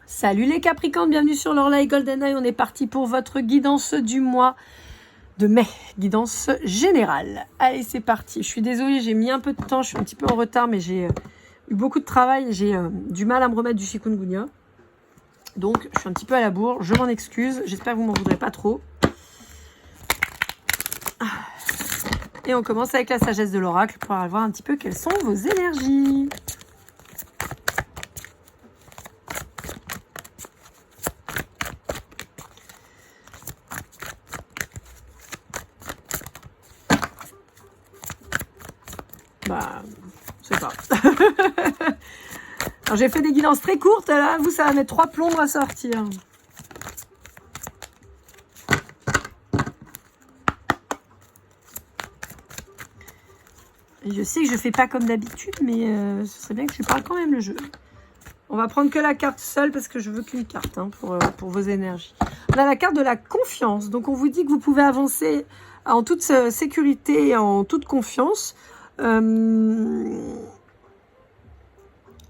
Salut les Capricornes, bienvenue sur l'Orlaï Golden Eye. On est parti pour votre guidance du mois de mai, guidance générale. Allez, c'est parti. Je suis désolée, j'ai mis un peu de temps, je suis un petit peu en retard, mais j'ai eu beaucoup de travail et j'ai du mal à me remettre du chikungunya. Donc, je suis un petit peu à la bourre, je m'en excuse. J'espère que vous m'en voudrez pas trop. Et on commence avec la sagesse de l'oracle pour voir un petit peu quelles sont vos énergies. Bah, je sais pas. Alors, j'ai fait des guidances très courtes, là, vous, ça va mettre 3 plombs à sortir. Et je sais que je fais pas comme d'habitude, mais ce serait bien que je parle quand même le jeu. On va prendre que la carte seule parce que je veux qu'une carte pour vos énergies. On a la carte de la confiance. Donc, on vous dit que vous pouvez avancer en toute sécurité et en toute confiance. Il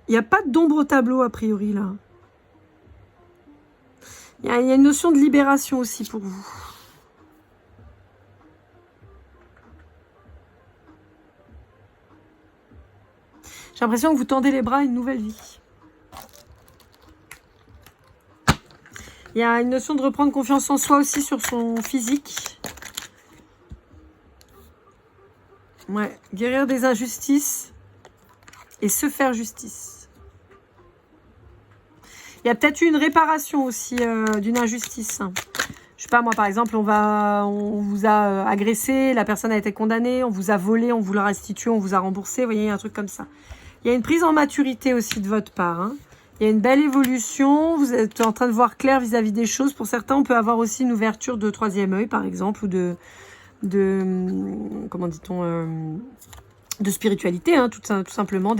n'y a pas d'ombre au tableau, a priori, là. Il y a une notion de libération aussi pour vous. J'ai l'impression que vous tendez les bras à une nouvelle vie. Il y a une notion de reprendre confiance en soi aussi sur son physique. Ouais, guérir des injustices et se faire justice. Il y a peut-être eu une réparation aussi d'une injustice. Je sais pas, moi par exemple, on vous a agressé, la personne a été condamnée, on vous a volé, on vous l'a restitué, on vous a remboursé, vous voyez, il y a un truc comme ça. Il y a une prise en maturité aussi de votre part. Hein. Il y a une belle évolution, vous êtes en train de voir clair vis-à-vis des choses. Pour certains, on peut avoir aussi une ouverture de troisième œil, par exemple, ou de comment dit-on, de spiritualité, hein, tout simplement,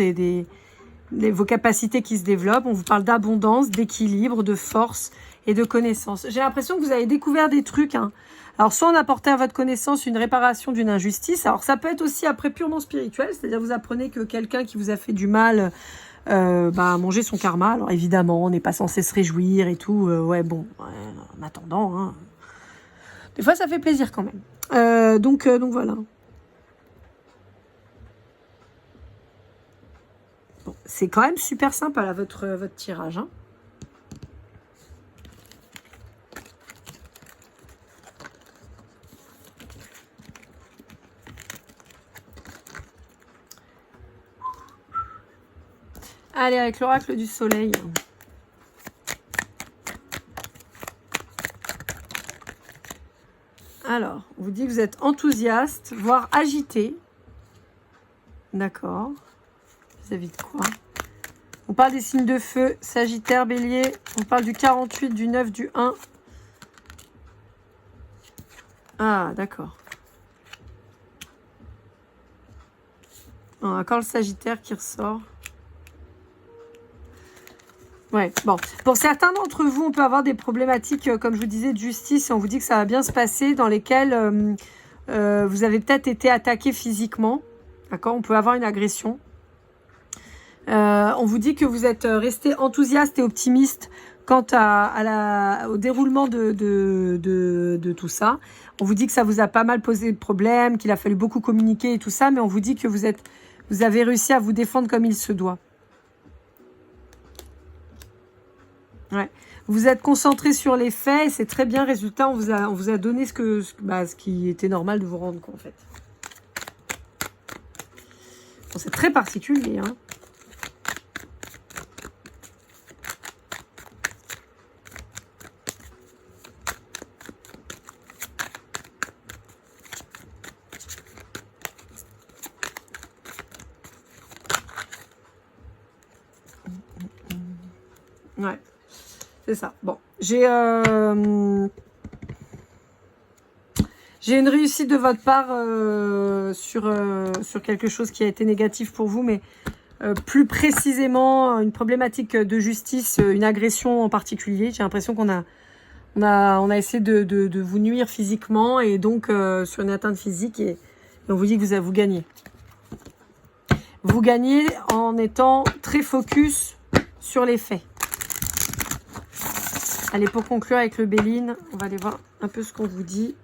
vos capacités qui se développent. On vous parle d'abondance, d'équilibre, de force et de connaissance. J'ai l'impression que vous avez découvert des trucs. Hein. Alors, soit on apportait à votre connaissance une réparation d'une injustice. Alors, ça peut être aussi après purement spirituel. C'est-à-dire, vous apprenez que quelqu'un qui vous a fait du mal a mangé son karma. Alors, évidemment, on n'est pas censé se réjouir et tout. En attendant, hein. Des fois, ça fait plaisir quand même. Donc voilà. Bon, c'est quand même super sympa là, votre tirage. Hein. Allez, avec l'oracle du soleil. Alors, on vous dit que vous êtes enthousiaste, voire agité. D'accord. Vis-à-vis de quoi? On parle des signes de feu, Sagittaire, Bélier. On parle du 48, du 9, du 1. Ah, d'accord. Encore le Sagittaire qui ressort. Ouais, bon. Pour certains d'entre vous, on peut avoir des problématiques, comme je vous disais, de justice. Et on vous dit que ça va bien se passer, dans lesquelles vous avez peut-être été attaqué physiquement. D'accord? On peut avoir une agression. On vous dit que vous êtes resté enthousiaste et optimiste quant au déroulement de tout ça. On vous dit que ça vous a pas mal posé de problèmes, qu'il a fallu beaucoup communiquer et tout ça, mais on vous dit que vous avez réussi à vous défendre comme il se doit. Ouais. Vous êtes concentré sur les faits et c'est très bien. Résultat, on vous a donné ce qui était normal de vous rendre, quoi, en fait. Bon, c'est très particulier, hein. Ouais, c'est ça. Bon, j'ai une réussite de votre part sur quelque chose qui a été négatif pour vous, mais plus précisément une problématique de justice, une agression en particulier. J'ai l'impression qu'on a essayé de vous nuire physiquement et donc sur une atteinte physique et on vous dit que vous gagnez. Vous gagnez en étant très focus sur les faits. Allez, pour conclure avec le Béline, on va aller voir un peu ce qu'on vous dit.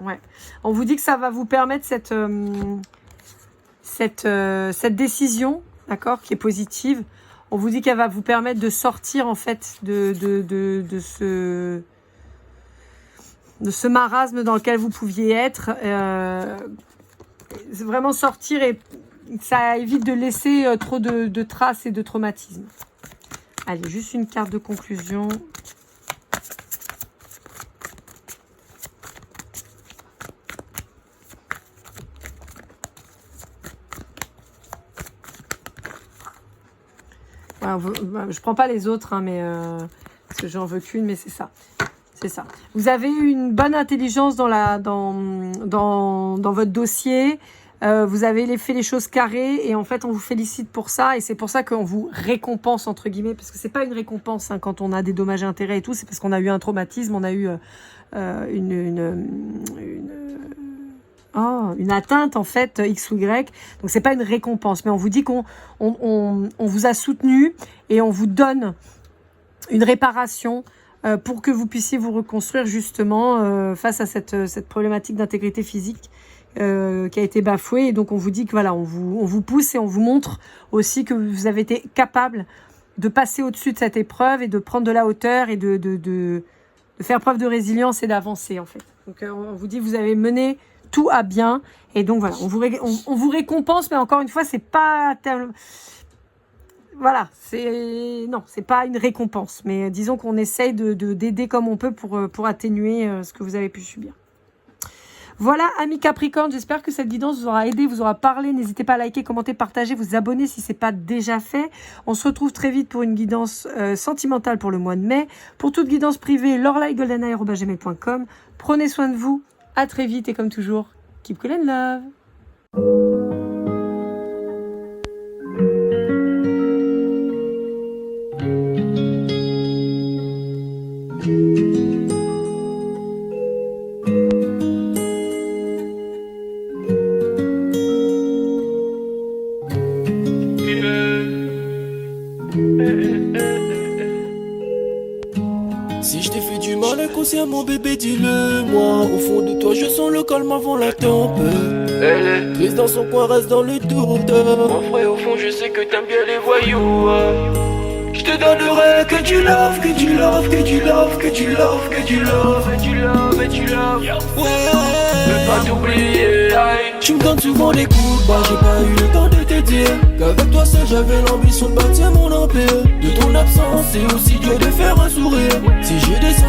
Ouais. On vous dit que ça va vous permettre cette décision, d'accord, qui est positive. On vous dit qu'elle va vous permettre de sortir, en fait, de ce marasme dans lequel vous pouviez être. C'est vraiment sortir et ça évite de laisser trop de traces et de traumatismes. Allez, juste une carte de conclusion. Voilà, je prends pas les autres, hein, mais parce que j'en veux qu'une, mais c'est ça. C'est ça. Vous avez eu une bonne intelligence dans votre dossier. Vous avez fait les choses carrées et en fait, on vous félicite pour ça. Et c'est pour ça qu'on vous récompense, entre guillemets, parce que c'est pas une récompense hein, quand on a des dommages et intérêts et tout. C'est parce qu'on a eu un traumatisme, on a eu une atteinte, en fait, X ou Y. Donc, c'est pas une récompense. Mais on vous dit qu'on vous a soutenu et on vous donne une réparation pour que vous puissiez vous reconstruire justement face à cette problématique d'intégrité physique qui a été bafouée. Et donc, on vous dit que voilà, on vous pousse et on vous montre aussi que vous avez été capable de passer au-dessus de cette épreuve et de prendre de la hauteur et de faire preuve de résilience et d'avancer, en fait. Donc, on vous dit que vous avez mené tout à bien. Et donc, voilà, on vous récompense, mais encore une fois, c'est pas tellement... Voilà, c'est pas une récompense, mais disons qu'on essaye d'aider comme on peut pour atténuer ce que vous avez pu subir. Voilà, amis Capricorne, j'espère que cette guidance vous aura aidé, vous aura parlé. N'hésitez pas à liker, commenter, partager, vous abonner si ce n'est pas déjà fait. On se retrouve très vite pour une guidance sentimentale pour le mois de mai. Pour toute guidance privée, lorelai@gmail.com. Prenez soin de vous, à très vite et comme toujours, keep cool and love. Si je t'ai fait du mal inconsciemment bébé dis-le moi. Au fond de toi je sens le calme avant la tempête. Elle est triste dans son coin, reste dans le doute. Mon frère au fond je sais que t'aimes bien les voyous. Je te donnerai que du love, que du love, que du love, que du love, que du love, que du love, et du love. Ouais, je veux pas t'oublier. Tu me donnes souvent des coups de barre, j'ai pas eu le temps de te dire qu'avec toi seul j'avais l'ambition de bâtir mon empire. De ton absence c'est aussi dur de faire un sourire. Si je décide